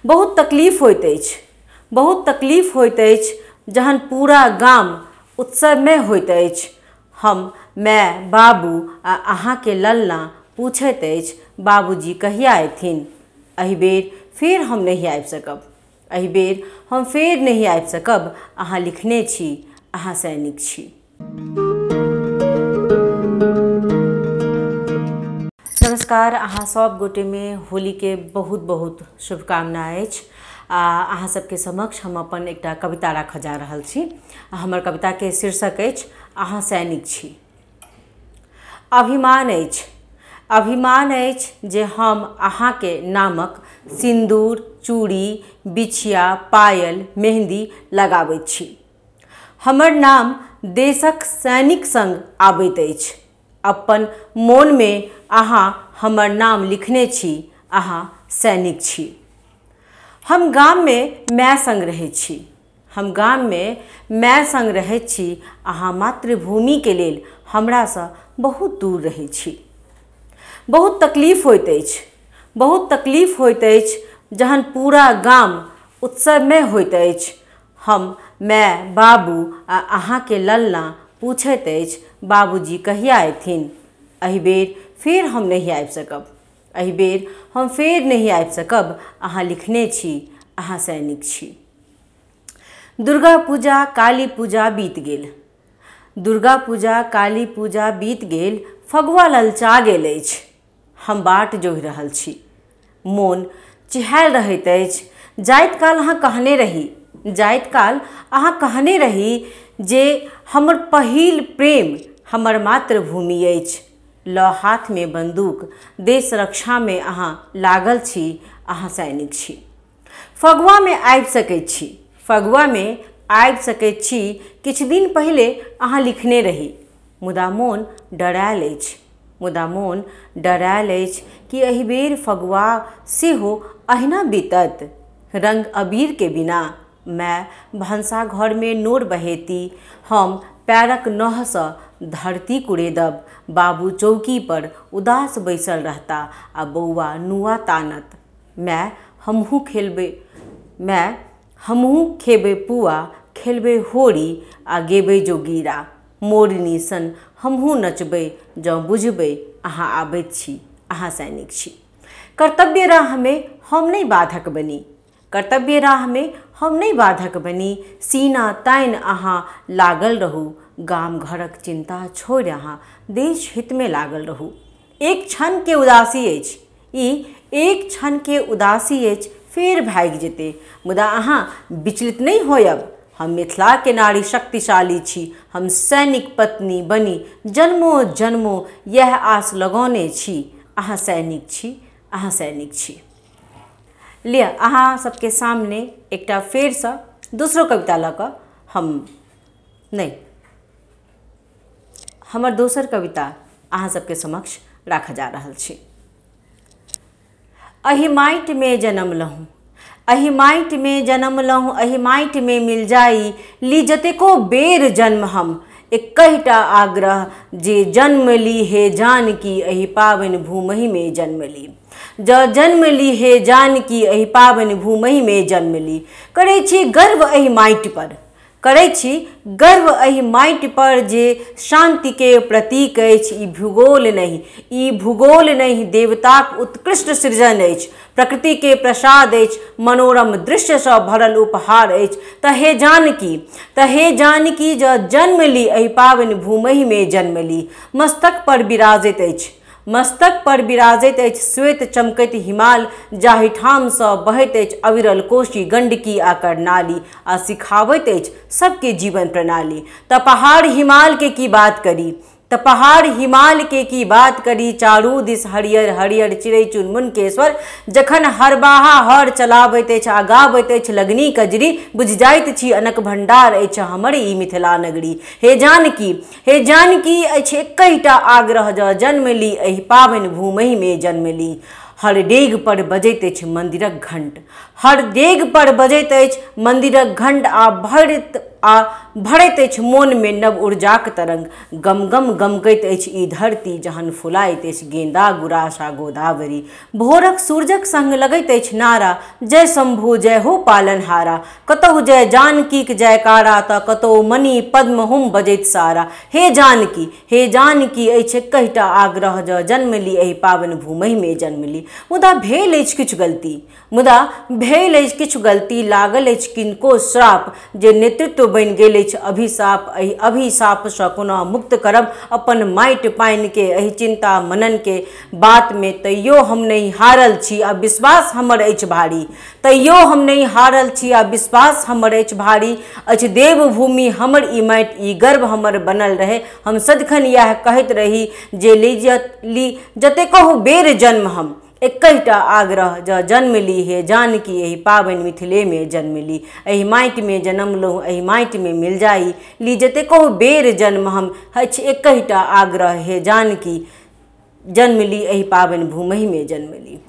बहुत तकलीफ होइत अछि, बहुत तकलीफ होइत अछि जहन पूरा गाम उत्सवमय होइत अछि। हम माय बाबू आ अहाँके ललना पूछैत अछि बाबूजी कहिया अयथिन। एहि बेर फेर हम नहीं आबि सकब, एहि बेर हम फेर नहीं आबि सकब। अहाँ लिखने छी, अहाँ सैनिक छी। नमस्कार, अहाँ सब गोटे में होली के बहुत बहुत शुभकामना अछि। अहाँ सबके समक्ष हम अपन एकटा कविता राखऽ जा रहल छी। हमर कविता के शीर्षक अछि अहाँ सैनिक छी। अभिमान अछि, अभिमान अछि जे हम अहाँके नामक सिन्दूर, चूड़ी, बिछिया, पायल, मेहंदी लगाबैत छी। हमर नाम देशक सैनिक संग आबैत अछि। अपन मोन में अहाँ हमर नाम लिखने छी, अहाँ सैनिक छी। हम गाम में माय संग रहैत छी, हम गाम में माय संग रहैत छी। अहाँ मातृभूमि के लेल हमरासँ बहुत दूर रहैत छी। बहुत तकलीफ होइत अछि, बहुत तकलीफ होइत अछि जहन पूरा गाम उत्सवमय होइत अछि। हम माय बाबू आ अहाँके ललना पूछैत अछि बाबूजी कहिया अयथिन। एहि बेर फेर हम नहीं आबि सकब, एहि बेर हम फेर नहीं आबि सकब। अहाँ लिखने छी, अहाँ सैनिक छी। दुर्गा पूजा काली पूजा बीत गेल, दुर्गा पूजा काली पूजा बीत गेल। फगुआ ललचा गेल अछि, हम बाट जोहि रहल छी। मोन चिहायल रहैत अछि। जाइत काल अहाँ कहने रही, जाइत काल अहाँ कहने रही जे हमर पहिल प्रेम हमर मातृभूमि अछि। लऽ हाथ में बंदूक, देश रक्षा में अहाँ लागल छी, अहाँ सैनिक छी। फगुआ में आबि सकैत छी, फगुआ में आबि सकैत छी। किछु दिन पहिले अहाँ लिखने रही, मुदा मोन डरायल अछि, मुदा मोन डरायल अछि कि एहि बेर फगुआ सेहो अहिना बीतत, रंग अबीर के बिना। माय भनसाघर में नोर बहेती, हम पैरक नौहसँ धरती कुरेदब। बाबू चौकी पर उदास बैसल रहता आ बौआ नुआ तानत। माय हमहूँ खेलबै, माय हमहूँ खेबै पुआ, खेलबै होरी आ गेबै जोगीरा। मोरनी सन हमहूँ नचबै जँ बुझबै अहाँ आबैत छी, अहाँ सैनिक छी। कर्तव्य राह में हम नहीं बाधक बनी, कर्तव्य राह में हम नहीं बाधक बनी। सीना तानि अहाँ लागल रहू, गाम घरक चिंता छोड़ि अहाँ देश हित में लागल रहू। एक क्षण के उदासी अछि, ई एक क्षण के उदासी अछि, फेर भागि जेतै। मुदा अहाँ विचलित नहीं होयब। हम मिथिला के नारी शक्तिशाली छी, हम सैनिक पत्नी बनी जन्मों जन्मों यह आस लगौने छी। अहाँ सैनिक छी, अहाँ सैनिक छी। लिअ अहाँ सबके सामने एकटा फेरसँ दोसरो कविता लऽ कऽ हम नहीं, हमर दोसर कविता अहाँ सबके समक्ष राखऽ जा रहल छी। एहि माटि में जनमलहुँ, एहि माटि में जनमलहुँ, एहि माटि में मिल जाई। ली जतेको बेर जन्म हम, एकहिटा आग्रह जे जन्म ली हे जानकी, एहि पावन भूमि में जन्म ली। ज जन्म ली हे जानकी, एहि पावन भूमि में जन्म ली। करै छी गर्व एहि माटि पर, करै छी गर्व एहि माटि पर जे शांति के प्रतीक अछि। ई भूगोल नहीं, ई भूगोल नहीं, देवताक उत्कृष्ट सृजन अछि। प्रकृति के प्रसाद अछि, मनोरम दृश्य सँ भरल उपहार अछि। तहे जानकी, तहे जानकी ज जन्म ली, एहि पावन भूमि में जन्म ली। मस्तक पर विराजैत अछि, मस्तक पर विराजैत अछि श्वेत चमकैत हिमाल, जाहि ठाम सँ बहैत अछि अविरल कोशी, गंडकी आ करनाली, आ सिखाबैत अछि सबके जीवन प्रणाली। त पहाड़ हिमाल के की बात करी, त पहाड़ हिमाल के की बात करी। चारू दिस हरियर हरियर चिड़ै चुनमुन के स्वर, जखन हरबाहा हर चलाबैत अछि आ गाबैत अछि लगनी कजरी। बुझि जाइत छी अनक भंडार अछि हमर ई मिथिला नगरी। हे जानकी, हे जानकी अछि एकहिटा आग्रह, ज जन्म ली, एहि पावन भूमि में जन्म ली। हर डेग पर बजैत अछि मंदिरक घंट, हर डेग पर बजैत अछि मंदिरक घंट। आ भरैत अछि मोन में नव ऊर्जाक तरंग। गम गम गमकैत अछि ई धरती जहन फुलाइत अछि गेंदा गुरास आ गोदावरी। भोरक सूरजक संग लगैत अछि नारा, जय शंभु जय हो पालनहारा। कतहु जय जानकीक जयकारा तऽ कतहु मणि पद्म हुम बजैत सारा। हे जानकी अछि एकहिटा आग्रह, ज जन्म ली एहि पावन भूमि में जन्म ली। मुदा भेल अछि किछु गलती, लागल अछि किनको श्राप, जे नेतृत्व बनि गेल अछि अभिशाप। एहि अभिशापसँ कोना मुक्त करब अपन माटि पानि के, एहि चिंता मनन के बात में। तैयो हम नहीं हारल छी आ विश्वास हमर अछि भारी। अछि देवभूमि हमर ई माटि, ई गर्व हमर बनल रहे। हम सदिखन इएह कहैत रही जे ली जतेकहु बेर जन्म हम। एकहिटा आग्रह, ज जन्म ली हे जानकी एहि पावन मिथिले में जन्म ली। एहि माटि में जन्मलहुँ, एहि माटि में मिल जाई। ली जतेकहु बेर जन्म हम, अछि एकहिटा आग्रह, हे जानकी जन्म ली एहि पावन भूमि में जन्म ली।